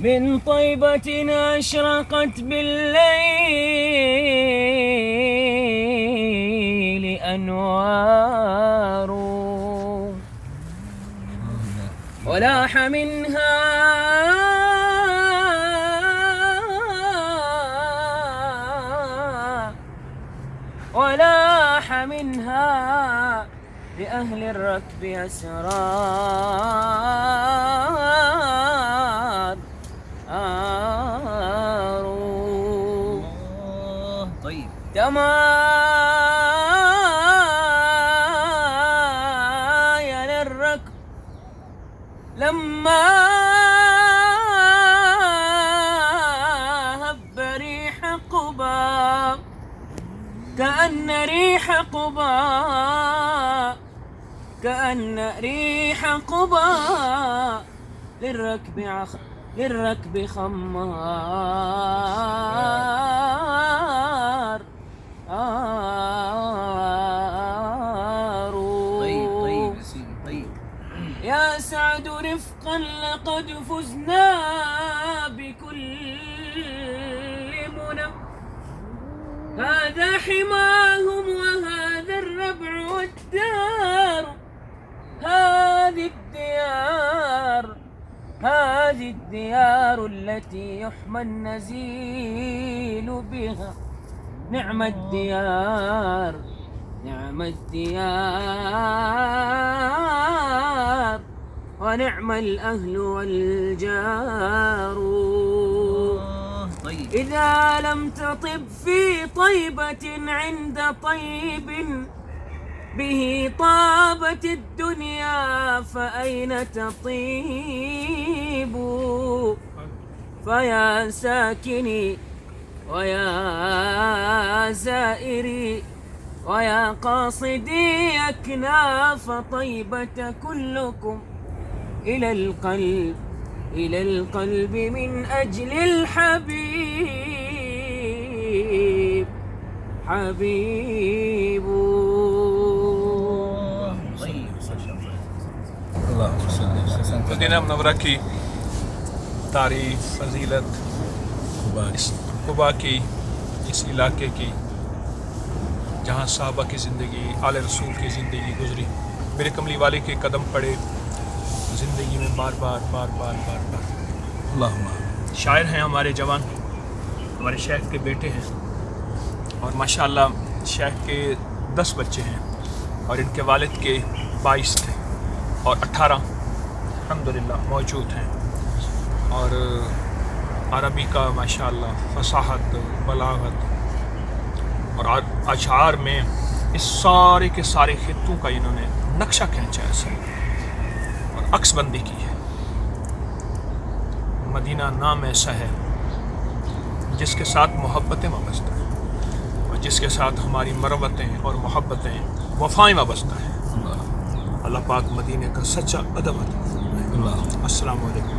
من طيبة أشرقت بالليل أنوار، ولاح منها لأهل الركب أسرار. طيب تمايل الركب لما هب ريح قبا، كأن ريح قبا للركب خمار. طيب يا سيدي طيب. يا سعد رفقا لقد فزنا بكل منى، هذا حماهم وهذا الربع والدار. هذه الديار التي يحمى النزيل بها. نعم الديار ونعم الأهل والجار. طيب إذا لم تطب في طيبة عند طيب به طابت الدنيا، فأين تطيب؟ فيا ساكني ويا زائري ويا قاصدي أكناف طيبة، كلكم إلى القلب من أجل الحبيب حبيب. Medina Munawwara की तारीफ, फजीलत, कुबा की, इस इलाके की जहाँ साहबा की ज़िंदगी, आले रसूल की ज़िंदगी गुजरी, मेरे कमली वाले के कदम पड़े ज़िंदगी में बार बार। शायर हैं हमारे जवान, हमारे शेख के बेटे हैं और माशाअल्लाह शेख के 10 बच्चे हैं और इनके वालिद के 22 थे और 18 अल्हम्दुलिल्लाह मौजूद हैं। और अरबी का माशाअल्लाह फसाहत, बलागत और अशार में इस सारे के सारे खित्तों का इन्होंने नक्शा खींचा है और अक्सबंदी की है। मदीना नाम ऐसा है जिसके साथ मोहब्बतें वाबस्ता हैं और जिसके साथ हमारी मरवतें और मोहब्बतें वफ़ाएं वाबस्ता हैं। अल्लाह पाक मदीने का सच्चा अदब। अस्सलामु अलैकुम।